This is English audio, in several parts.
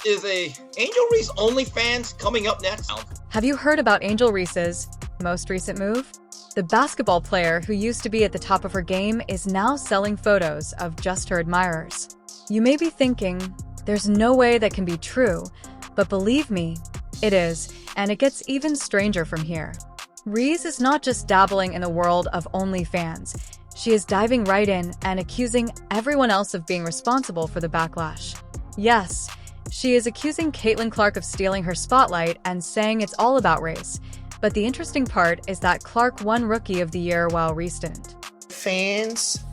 Is a Angel Reese OnlyFans coming up next? Have you heard about Angel Reese's most recent move? The basketball player who used to be at the top of her game is now selling photos of just her admirers. You may be thinking, there's no way that can be true, but believe me, it is, and it gets even stranger from here. Reese is not just dabbling in the world of OnlyFans. She is diving right in and accusing everyone else of being responsible for the backlash. Yes, she is accusing Caitlin Clark of stealing her spotlight and saying it's all about race. But the interesting part is that Clark won Rookie of the Year while Reese didn't. Fans,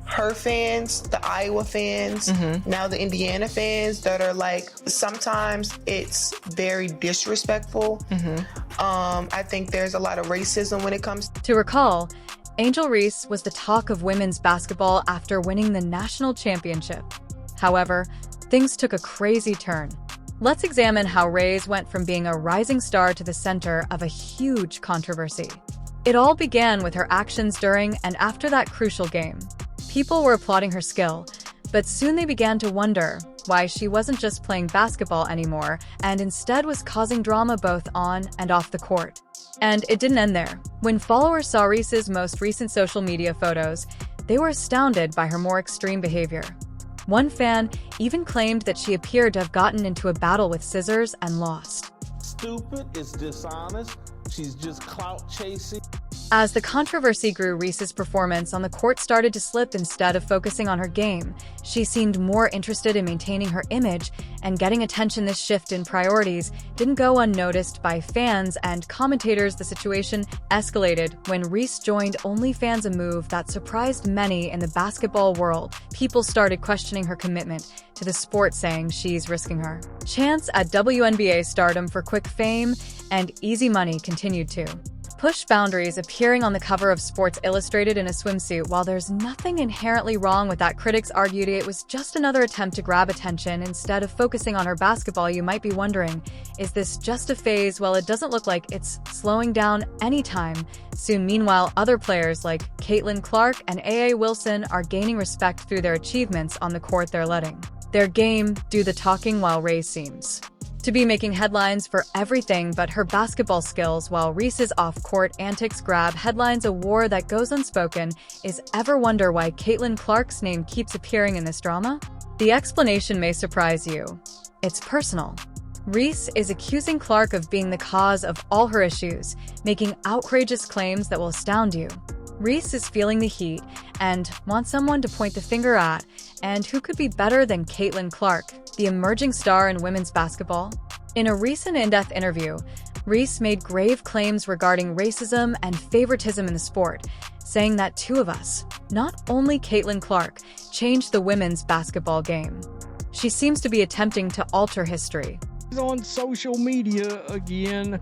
her fans, the Iowa fans, now the Indiana fans that are like, sometimes it's very disrespectful. I think there's a lot of racism when it comes. To recall, Angel Reese was the talk of women's basketball after winning the national championship. However, things took a crazy turn. Let's examine how Reese went from being a rising star to the center of a huge controversy. It all began with her actions during and after that crucial game. People were applauding her skill, but soon they began to wonder why she wasn't just playing basketball anymore and instead was causing drama both on and off the court. And it didn't end there. When followers saw Reese's most recent social media photos, they were astounded by her more extreme behavior. One fan even claimed that she appeared to have gotten into a battle with scissors and lost. Stupid, it's dishonest, she's just clout chasing. As the controversy grew, Reese's performance on the court started to slip. Instead of focusing on her game, she seemed more interested in maintaining her image and getting attention. This shift in priorities didn't go unnoticed by fans and commentators. The situation escalated when Reese joined OnlyFans, a move that surprised many in the basketball world. People started questioning her commitment to the sport, saying she's risking her chance at WNBA stardom for quick fame and easy money continued to push boundaries, appearing on the cover of Sports Illustrated in a swimsuit. While there's nothing inherently wrong with that, critics argued it was just another attempt to grab attention instead of focusing on her basketball. You might be wondering, is this just a phase? Well, it doesn't look like it's slowing down anytime soon. Meanwhile, other players like Caitlin Clark and A.A. Wilson are gaining respect through their achievements on the court. They're letting their game do the talking, while Reese seems to be making headlines for everything but her basketball skills. While Reese's off-court antics grab headlines, a war that goes unspoken. Is ever wonder why Caitlin Clark's name keeps appearing in this drama? The explanation may surprise you. It's personal. Reese is accusing Clark of being the cause of all her issues, making outrageous claims that will astound you. Reese is feeling the heat and wants someone to point the finger at, and who could be better than Caitlin Clark, the emerging star in women's basketball? In a recent in-depth interview, Reese made grave claims regarding racism and favoritism in the sport, saying that two of us, not only Caitlin Clark, changed the women's basketball game. She seems to be attempting to alter history. On social media again,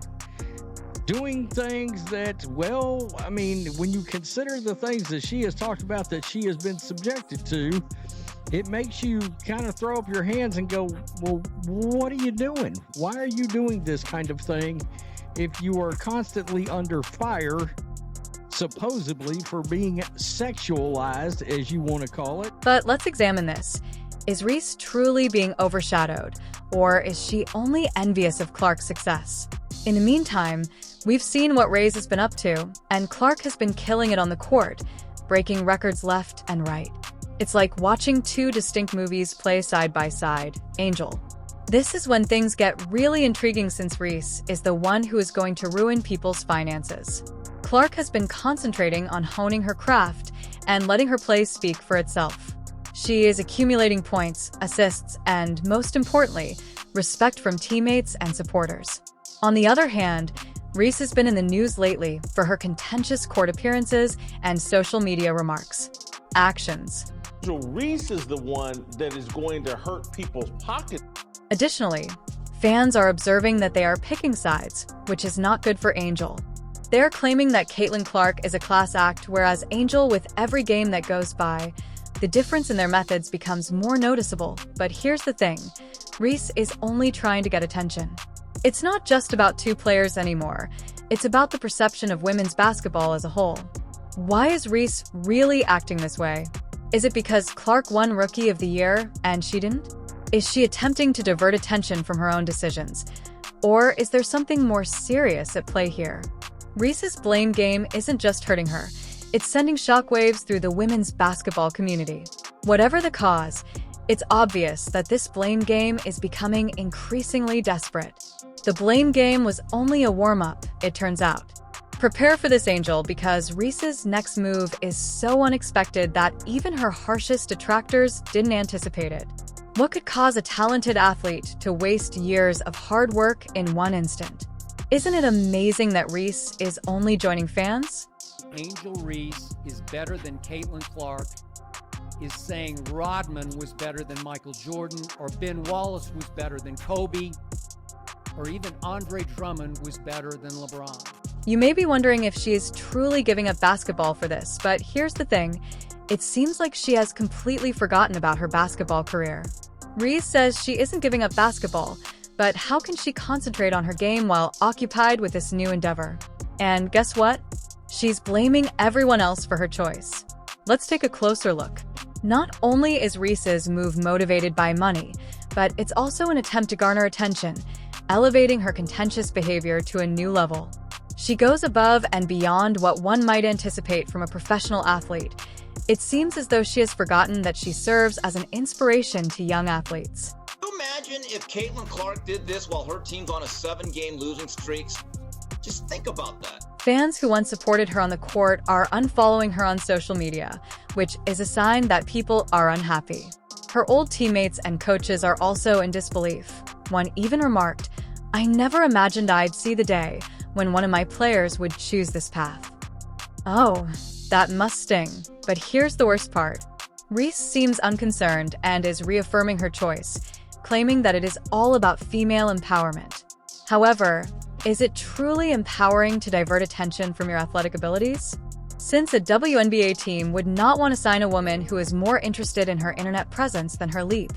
doing things that, well, I mean, when you consider the things that she has talked about that she has been subjected to, it makes you kind of throw up your hands and go, well, what are you doing? Why are you doing this kind of thing if you are constantly under fire, supposedly for being sexualized, as you want to call it? But let's examine this. Is Reese truly being overshadowed, or is she only envious of Clark's success? In the meantime, we've seen what Reese has been up to, and Clark has been killing it on the court, breaking records left and right. It's like watching two distinct movies play side by side. Angel. This is when things get really intriguing, since Reese is the one who is going to ruin people's finances. Clark has been concentrating on honing her craft and letting her play speak for itself. She is accumulating points, assists, and, most importantly, respect from teammates and supporters. On the other hand, Reese has been in the news lately for her contentious court appearances and social media remarks. Actions. Reese is the one that is going to hurt people's pockets. Additionally, fans are observing that they are picking sides, which is not good for Angel. They're claiming that Caitlin Clark is a class act, whereas Angel, with every game that goes by, the difference in their methods becomes more noticeable. But here's the thing, Reese is only trying to get attention. It's not just about two players anymore. It's about the perception of women's basketball as a whole. Why is Reese really acting this way? Is it because Clark won Rookie of the Year and she didn't? Is she attempting to divert attention from her own decisions? Or is there something more serious at play here? Reese's blame game isn't just hurting her. It's sending shockwaves through the women's basketball community. Whatever the cause, it's obvious that this blame game is becoming increasingly desperate. The blame game was only a warm-up, it turns out. Prepare for this, Angel, because Reese's next move is so unexpected that even her harshest detractors didn't anticipate it. What could cause a talented athlete to waste years of hard work in one instant? Isn't it amazing that Reese is only joining fans? Angel Reese is better than Caitlin Clark, is saying Rodman was better than Michael Jordan, or Ben Wallace was better than Kobe, or even Andre Drummond was better than LeBron. You may be wondering if she is truly giving up basketball for this, but here's the thing. It seems like she has completely forgotten about her basketball career. Reese says she isn't giving up basketball, but how can she concentrate on her game while occupied with this new endeavor? And guess what? She's blaming everyone else for her choice. Let's take a closer look. Not only is Reese's move motivated by money, but it's also an attempt to garner attention, elevating her contentious behavior to a new level. She goes above and beyond what one might anticipate from a professional athlete. It seems as though she has forgotten that she serves as an inspiration to young athletes. Can you imagine if Caitlin Clark did this while her team's on a 7-game losing streak? Just think about that. Fans who once supported her on the court are unfollowing her on social media, which is a sign that people are unhappy. Her old teammates and coaches are also in disbelief. One even remarked, "I never imagined I'd see the day when one of my players would choose this path." Oh, that must sting. But here's the worst part. Reese seems unconcerned and is reaffirming her choice, claiming that it is all about female empowerment. However, is it truly empowering to divert attention from your athletic abilities? Since a WNBA team would not want to sign a woman who is more interested in her internet presence than her leap,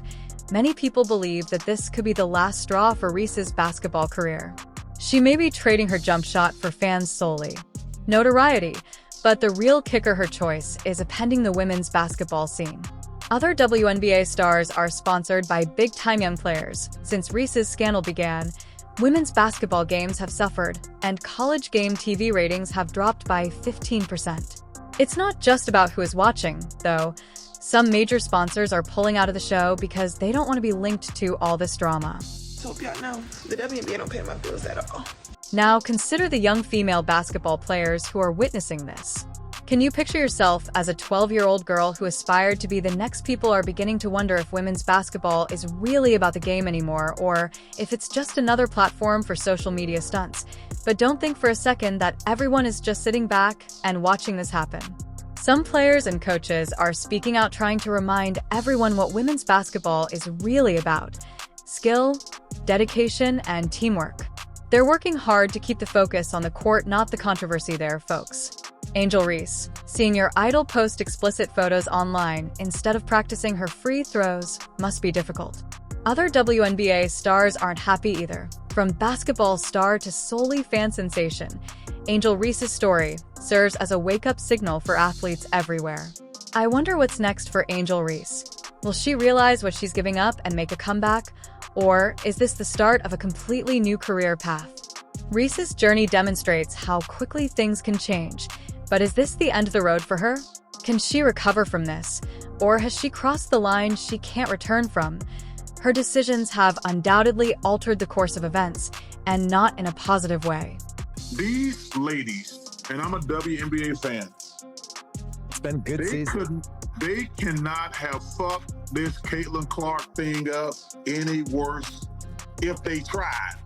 many people believe that this could be the last straw for Reese's basketball career. She may be trading her jump shot for fans solely. Notoriety, but the real kicker her choice is appending the women's basketball scene. Other WNBA stars are sponsored by big-time young players. Since Reese's scandal began, women's basketball games have suffered, and college game TV ratings have dropped by 15%. It's not just about who is watching, though. Some major sponsors are pulling out of the show because they don't want to be linked to all this drama. So if y'all know, the WNBA don't pay my bills at all. Now, consider the young female basketball players who are witnessing this. Can you picture yourself as a 12-year-old girl who aspired to be the next? People are beginning to wonder if women's basketball is really about the game anymore, or if it's just another platform for social media stunts. But don't think for a second that everyone is just sitting back and watching this happen. Some players and coaches are speaking out, trying to remind everyone what women's basketball is really about: skill, dedication, and teamwork. They're working hard to keep the focus on the court, not the controversy there, folks. Angel Reese, seeing your idol post explicit photos online instead of practicing her free throws must be difficult. Other WNBA stars aren't happy either. From basketball star to solely fan sensation, Angel Reese's story serves as a wake-up signal for athletes everywhere. I wonder what's next for Angel Reese. Will she realize what she's giving up and make a comeback? Or is this the start of a completely new career path? Reese's journey demonstrates how quickly things can change. But is this the end of the road for her? Can she recover from this? Or has she crossed the line she can't return from? Her decisions have undoubtedly altered the course of events, and not in a positive way. These ladies, and I'm a WNBA fan, it's been good season. They cannot have fucked this Caitlin Clark thing up any worse if they tried.